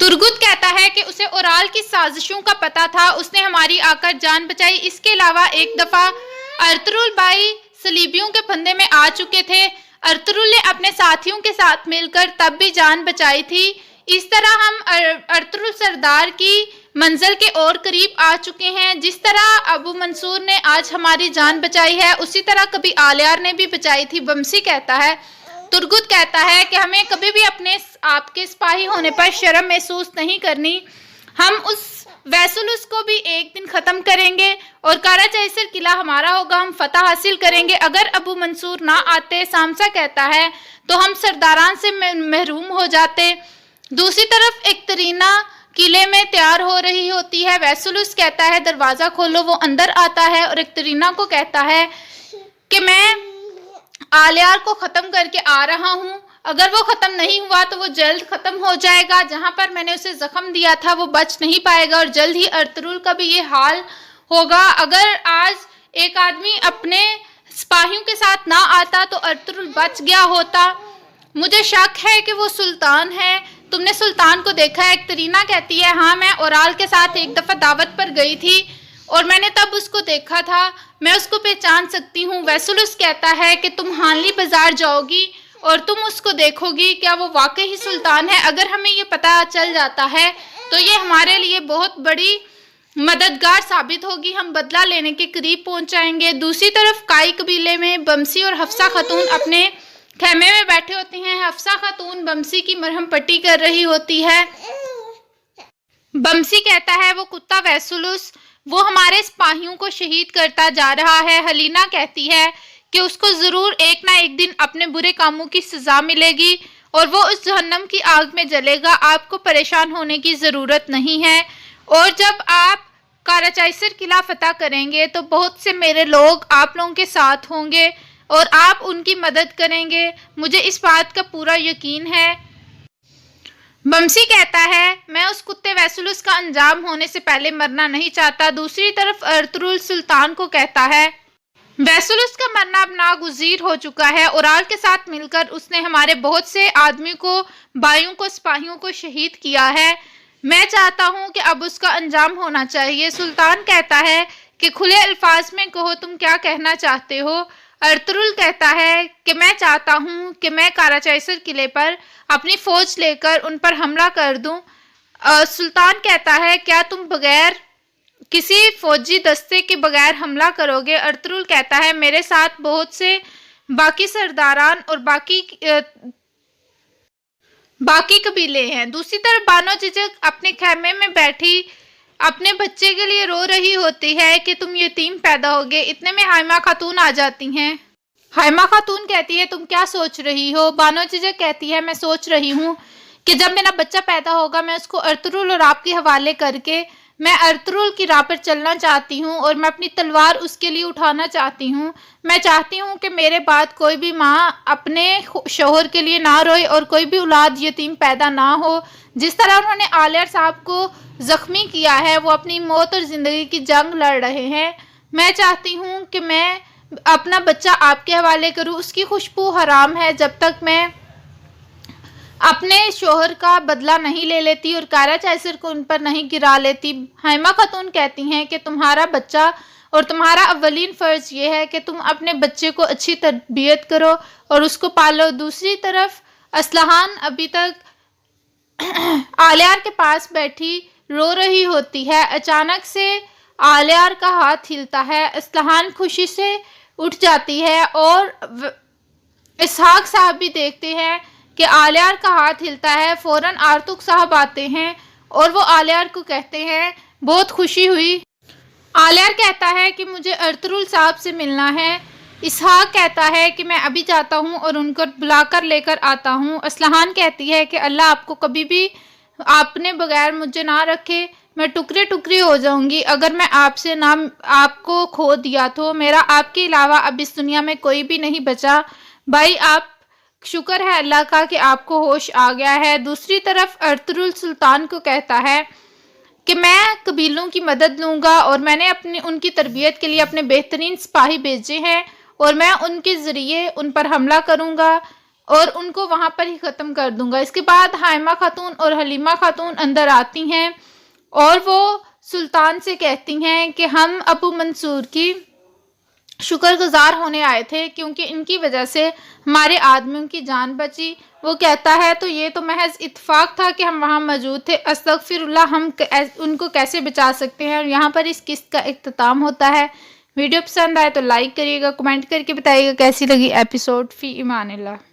ترگت کہتا ہے کہ اسے اورال کی سازشوں کا پتہ تھا، اس نے ہماری آ کر جان بچائی۔ اس کے علاوہ ایک دفعہ ارطغرل بھائی صلیبیوں کے پھندے میں آ چکے تھے۔ ارطغرل نے اپنے ساتھیوں کے ساتھ مل کر تب بھی جان بچائی تھی۔ اس طرح ہم ارطغرل سردار کی منزل کے اور قریب آ چکے ہیں۔ جس طرح ابو منصور نے آج ہماری جان بچائی ہے، اسی طرح کبھی آلیار نے بھی بچائی تھی، بمسی کہتا ہے۔ ترگت کہتا ہے کہ ہمیں کبھی بھی اپنے آپ کے سپاہی ہونے پر شرم محسوس نہیں کرنی۔ ہم اس ویسلس کو بھی ایک دن ختم کریں گے اور کاراچائسر قلعہ ہمارا ہوگا، ہم فتح حاصل کریں گے۔ اگر ابو منصور نہ آتے، سامسا کہتا ہے، تو ہم سرداران سے محروم ہو جاتے۔ دوسری طرف ایکترینا قلعے میں تیار ہو رہی ہوتی ہے۔ ویسلس کہتا ہے دروازہ کھولو، وہ اندر آتا ہے اور ایکترینا کو کہتا ہے کہ میں آلیار کو ختم کر کے آ رہا ہوں، اگر وہ ختم نہیں ہوا تو وہ جلد ختم ہو جائے گا۔ جہاں پر میں نے اسے زخم دیا تھا وہ بچ نہیں پائے گا اور جلد ہی ارطغرل کا بھی یہ حال ہوگا۔ اگر آج ایک آدمی اپنے سپاہیوں کے ساتھ نہ آتا تو ارطغرل بچ گیا ہوتا۔ مجھے شک ہے کہ وہ سلطان ہے، تم نے سلطان کو دیکھا ہے؟ ایکترینا کہتی ہے ہاں، میں اورال کے ساتھ ایک دفعہ دعوت پر گئی تھی اور میں نے تب اس کو دیکھا تھا، میں اس کو پہچان سکتی ہوں۔ ویسلس کہتا ہے کہ تم ہانلی بازار جاؤ گی اور تم اس کو دیکھو گی، کیا وہ واقعی سلطان ہے؟ اگر ہمیں یہ پتہ چل جاتا ہے تو یہ ہمارے لیے بہت بڑی مددگار ثابت ہوگی، ہم بدلہ لینے کے قریب پہنچ جائیں گے۔ دوسری طرف کائی قبیلے میں بمسی اور حفصہ خاتون اپنے خیمے میں بیٹھے ہوتے ہیں۔ حفصہ خاتون بمسی کی مرہم پٹی کر رہی ہوتی ہے۔ بمسی کہتا ہے وہ کتا ویسلس، وہ ہمارے سپاہیوں کو شہید کرتا جا رہا ہے۔ ہلینا کہتی ہے کہ اس کو ضرور ایک نہ ایک دن اپنے برے کاموں کی سزا ملے گی اور وہ اس جہنم کی آگ میں جلے گا، آپ کو پریشان ہونے کی ضرورت نہیں ہے۔ اور جب آپ کاراچائسر قلعہ فتح کریں گے تو بہت سے میرے لوگ آپ لوگوں کے ساتھ ہوں گے اور آپ ان کی مدد کریں گے، مجھے اس بات کا پورا یقین ہے۔ بمسی کہتا ہے میں اس کتے ویسلس کا انجام ہونے سے پہلے مرنا نہیں چاہتا۔ دوسری طرف ارطغرل سلطان کو کہتا ہے ویسلس کا مرنا اب ناگزیر ہو چکا ہے، اورال کے ساتھ مل کر اس نے ہمارے بہت سے آدمی کو، بھائیوں کو، سپاہیوں کو شہید کیا ہے، میں چاہتا ہوں کہ اب اس کا انجام ہونا چاہیے۔ سلطان کہتا ہے کہ کھلے الفاظ میں کہو تم کیا کہنا چاہتے ہو۔ ارطغرل کہتا ہے کہ میں چاہتا ہوں کہ میں کاراچائسر قلعے پر اپنی فوج لے کر ان پر حملہ کر دوں۔ سلطان کہتا ہے کیا تم بغیر کسی فوجی دستے کے بغیر حملہ کرو گے؟ ارطغرل کہتا ہے میرے ساتھ بہت سے باقی سرداران اور باقی قبیلے ہیں۔ دوسری طرف بانو ججک اپنے خیمے میں بیٹھی اپنے بچے کے لیے رو رہی ہوتی ہے کہ تم یتیم پیدا ہوگے۔ اتنے میں ہائمہ خاتون آ جاتی ہیں۔ ہائمہ خاتون کہتی ہے تم کیا سوچ رہی ہو؟ بانو ججک کہتی ہے میں سوچ رہی ہوں کہ جب میرا بچہ پیدا ہوگا میں اس کو ارطغرل اور آپ کے حوالے کر کے میں ارطغرل کی راہ پر چلنا چاہتی ہوں اور میں اپنی تلوار اس کے لیے اٹھانا چاہتی ہوں۔ میں چاہتی ہوں کہ میرے بعد کوئی بھی ماں اپنے شوہر کے لیے نہ روئے اور کوئی بھی اولاد یتیم پیدا نہ ہو۔ جس طرح انہوں نے آلیار صاحب کو زخمی کیا ہے، وہ اپنی موت اور زندگی کی جنگ لڑ رہے ہیں، میں چاہتی ہوں کہ میں اپنا بچہ آپ کے حوالے کروں۔ اس کی خوشبو حرام ہے جب تک میں اپنے شوہر کا بدلہ نہیں لے لیتی اور کاراچائسر کو ان پر نہیں گرا لیتی۔ ہائمہ خاتون کہتی ہیں کہ تمہارا بچہ اور تمہارا اولین فرض یہ ہے کہ تم اپنے بچے کو اچھی تربیت کرو اور اس کو پالو۔ دوسری طرف اسلحان ابھی تک آلیار کے پاس بیٹھی رو رہی ہوتی ہے۔ اچانک سے آلیار کا ہاتھ ہلتا ہے، اسلحان خوشی سے اٹھ جاتی ہے اور اسحاق صاحب بھی دیکھتے ہیں کہ آلیار کا ہاتھ ہلتا ہے۔ فوراً آرتک صاحب آتے ہیں اور وہ آلیار کو کہتے ہیں بہت خوشی ہوئی۔ آلیار کہتا ہے کہ مجھے ارطغرل صاحب سے ملنا ہے۔ اسحاق کہتا ہے کہ میں ابھی جاتا ہوں اور ان کو بلا کر لے کر آتا ہوں۔ اسلحان کہتی ہے کہ اللہ آپ کو کبھی بھی اپنے بغیر مجھے نہ رکھے، میں ٹکڑے ٹکڑے ہو جاؤں گی اگر میں آپ کو کھو دیا تو۔ میرا آپ کے علاوہ اب اس دنیا میں کوئی بھی نہیں بچا۔ بھائی آپ شکر ہے اللہ کا کہ آپ کو ہوش آ گیا ہے۔ دوسری طرف ارطغرل سلطان کو کہتا ہے کہ میں قبیلوں کی مدد لوں گا اور میں نے ان کی تربیت کے لیے اپنے بہترین سپاہی بھیجے ہیں اور میں ان کے ذریعے ان پر حملہ کروں گا اور ان کو وہاں پر ہی ختم کر دوں گا۔ اس کے بعد حائمہ خاتون اور حلیمہ خاتون اندر آتی ہیں اور وہ سلطان سے کہتی ہیں کہ ہم ابو منصور کی شکر گزار ہونے آئے تھے کیونکہ ان کی وجہ سے ہمارے آدمیوں کی جان بچی۔ وہ کہتا ہے تو یہ تو محض اتفاق تھا کہ ہم وہاں موجود تھے، استغفر اللہ، ہم ان کو کیسے بچا سکتے ہیں۔ اور یہاں پر اس قسط کا اختتام ہوتا ہے۔ ویڈیو پسند آئے تو لائک کریے گا، کمنٹ کر کے بتائیے گا کیسی لگی ایپیسوڈ۔ فی امان اللہ۔